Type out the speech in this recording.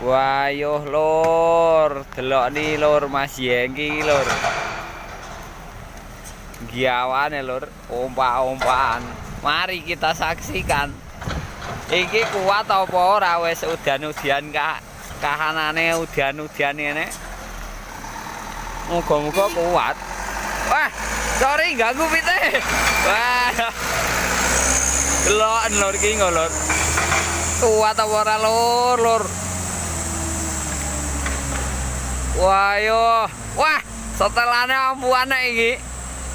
Wah, yo lur, delok ni lur Mas Yengki lur. Giawane lur, ompak-ompakan. Mari kita saksikan. Iki kuat apa ora wis udan-udan kahanane udan-udan ngene. Muga-muga kuat. Wah, sorry ganggu pite. Wah. Delok lur iki lur. Kuat apa ora lur. Wah yo, wah setelahnya ampuane iki.